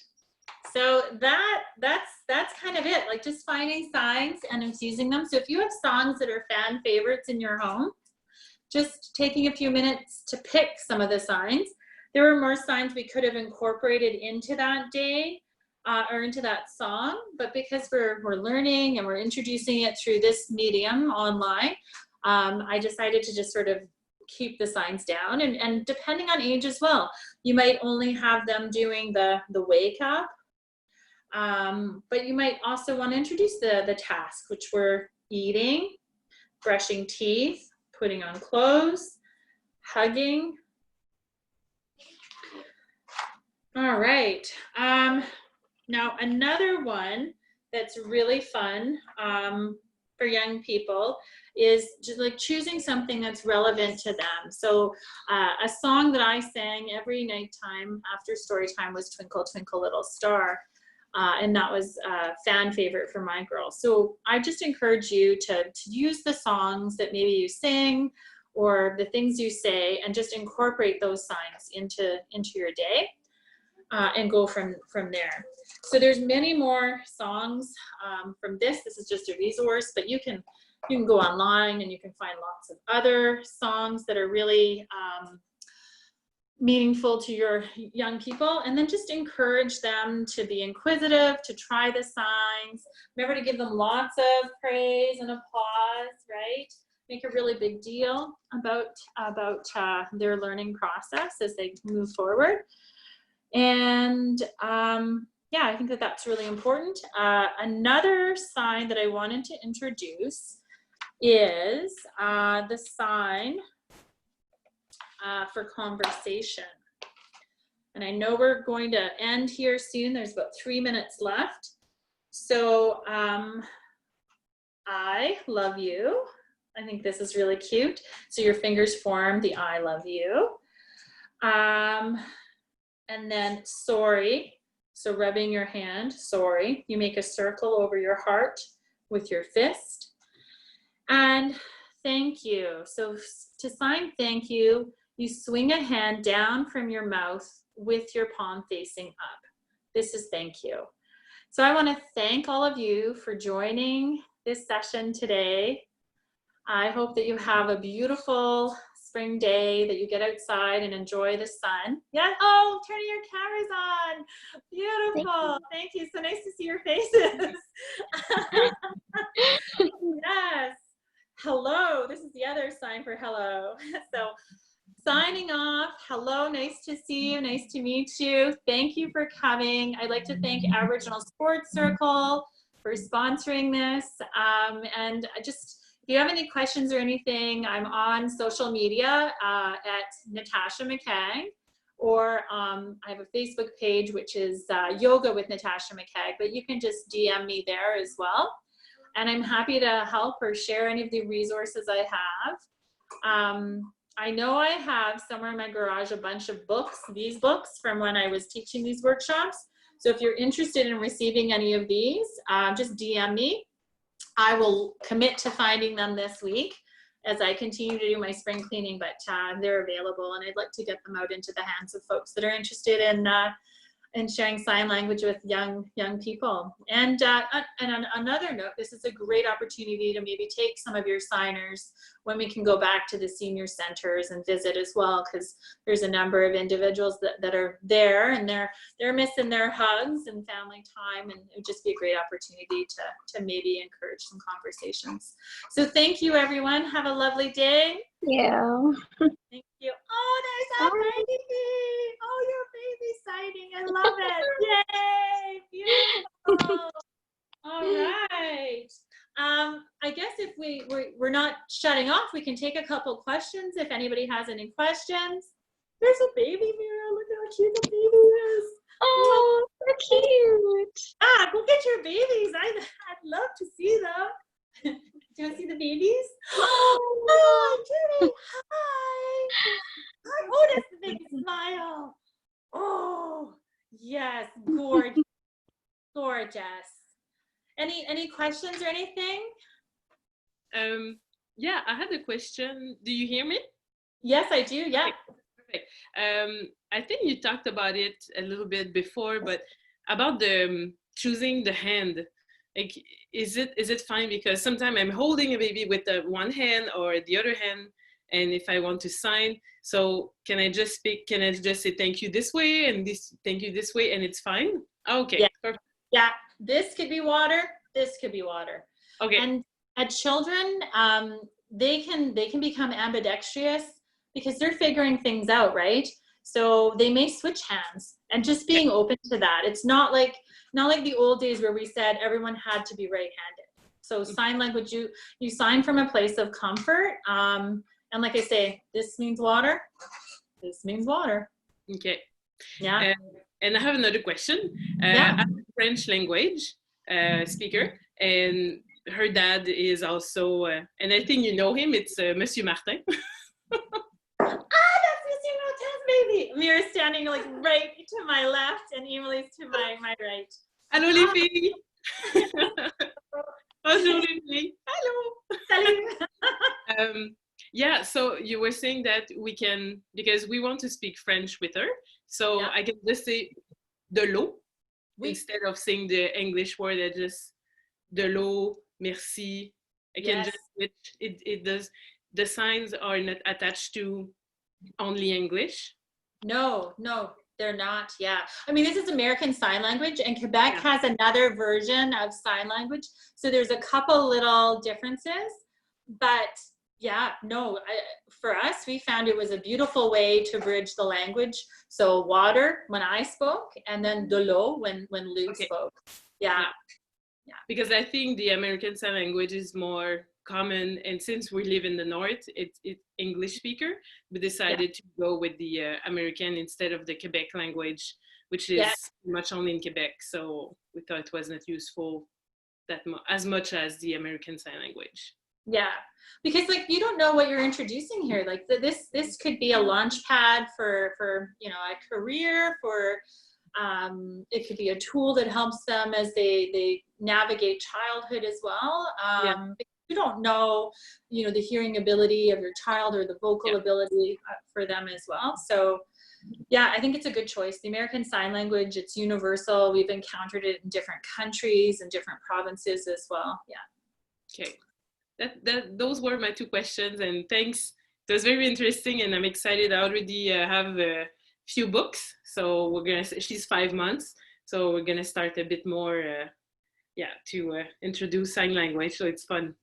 So that's kind of it, like just finding signs and infusing them. So if you have songs that are fan favorites in your home, just taking a few minutes to pick some of the signs. There were more signs we could have incorporated into that day or into that song, but because we're learning and we're introducing it through this medium online, I decided to just sort of keep the signs down, and depending on age as well, you might only have them doing the wake up. But you might also want to introduce the task, which were eating, brushing teeth, putting on clothes, hugging. All right. Now another one that's really fun for young people is just like choosing something that's relevant to them. So a song that I sang every nighttime after story time was Twinkle, Twinkle, Little Star. And that was a fan favorite for my girls. So I just encourage you to use the songs that maybe you sing or the things you say and just incorporate those signs into your day and go from there. So there's many more songs from this. This is just a resource, but you can go online and you can find lots of other songs that are really meaningful to your young people, and then just encourage them to be inquisitive, to try the signs. Remember to give them lots of praise and applause, right? Make a really big deal about their learning process as they move forward. And yeah, I think that's really important. Another sign that I wanted to introduce is the sign for conversation. And I know we're going to end here soon. There's about 3 minutes left. So I love you. I think this is really cute. So your fingers form the I love you. And then sorry. So rubbing your hand, sorry. You make a circle over your heart with your fist. And thank you. So to sign thank you, you swing a hand down from your mouth with your palm facing up. This is thank you. So I want to thank all of you for joining this session today. I hope that you have a beautiful spring day, that you get outside and enjoy the sun. Yeah. Oh, turning your cameras on. Beautiful. Thank you. So nice to see your faces. Yes. Hello. This is the other sign for hello. So signing off. Hello. Nice to see you. Nice to meet you. Thank you for coming. I'd like to thank Aboriginal Sports Circle for sponsoring this. And just, if you have any questions or anything, I'm on social media at Natasha McCagg, or I have a Facebook page, which is Yoga with Natasha McCagg, but you can just DM me there as well. And I'm happy to help or share any of the resources I have. I know I have somewhere in my garage a bunch of books, these books from when I was teaching these workshops. So if you're interested in receiving any of these, just DM me. I will commit to finding them this week as I continue to do my spring cleaning, but they're available, and I'd like to get them out into the hands of folks that are interested in sharing sign language with young people. And on another note, this is a great opportunity to maybe take some of your signers when we can go back to the senior centers and visit as well, because there's a number of individuals that are there, and they're missing their hugs and family time, and it would just be a great opportunity to maybe encourage some conversations. So thank you, everyone. Have a lovely day. Yeah. Thank you. Oh, there's a baby. Oh, your baby sighting. I love it. Yay. Beautiful. All right. I guess if we're not shutting off, we can take a couple questions if anybody has any questions. There's a baby mirror. Look how cute the baby is. Oh, so cute. Go get your babies. I'd love to see them. Do you want to see the babies? Oh, Judy, hi. Hi. Oh, that's the big smile. Oh, yes, gorgeous, gorgeous. Any questions or anything? Yeah, I had a question. Do you hear me? Yes, I do. Yeah. Okay. I think you talked about it a little bit before, but about the choosing the hand. Like, is it fine? Because sometimes I'm holding a baby with the one hand or the other hand, and if I want to sign, so can I just speak? Can I just say thank you this way and this thank you this way, and it's fine? Okay. Yeah. Perfect. Yeah. This could be water. This could be water. Okay. And children, they can become ambidextrous because they're figuring things out, right? So they may switch hands, and just being open to that. It's not like the old days where we said everyone had to be right-handed. So sign language, you sign from a place of comfort. And like I say, this means water. This means water. Okay. Yeah. And I have another question. Yeah. I'm a French language speaker, and her dad is also, and I think you know him, it's Monsieur Martin. That's Monsieur Martin's baby. Mira's standing like right to my left, and Emily's to my right. Allô les filles. Bonjour les filles. Hello. Salut. Yeah, so you were saying that we can, because we want to speak French with her, so yeah. I can just say de l'eau instead of saying the English word. I just de l'eau, merci. I can just switch. It does. The signs are not attached to only English. No, they're not. Yeah, I mean, this is American Sign Language, and Quebec has another version of sign language. So there's a couple little differences, but yeah, no, for us, we found it was a beautiful way to bridge the language. So water when I spoke, and then de l'eau when Luke spoke. Yeah. Because I think the American Sign Language is more common, and since we live in the north, it's English speaker. We decided to go with the American instead of the Quebec language, which is much only in Quebec. So we thought it was not useful as much as the American Sign Language. Yeah, because like you don't know what you're introducing here. Like this could be a launch pad for a career, for it could be a tool that helps them as they navigate childhood as well. You don't know, the hearing ability of your child or the vocal ability for them as well. So yeah, I think it's a good choice. The American Sign Language, it's universal. We've encountered it in different countries and different provinces as well. Yeah. Okay. Those were my two questions, and thanks. It was very interesting, and I'm excited. I already have a few books, so she's 5 months, so we're gonna start a bit more, to introduce sign language. So it's fun.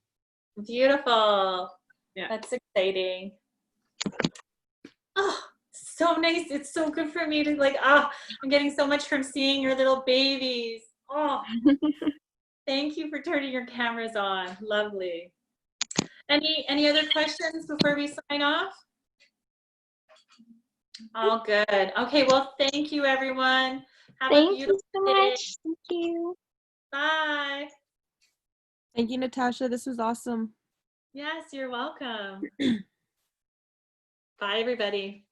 Beautiful. Yeah, that's exciting. Oh, so nice. It's so good for me to I'm getting so much from seeing your little babies. Oh, thank you for turning your cameras on. Lovely. Any other questions before we sign off? All good. Okay, well, thank you, everyone. Have a beautiful Thank you so much. Thank you. Bye. Thank you, Natasha. This was awesome. Yes, you're welcome. Bye, everybody.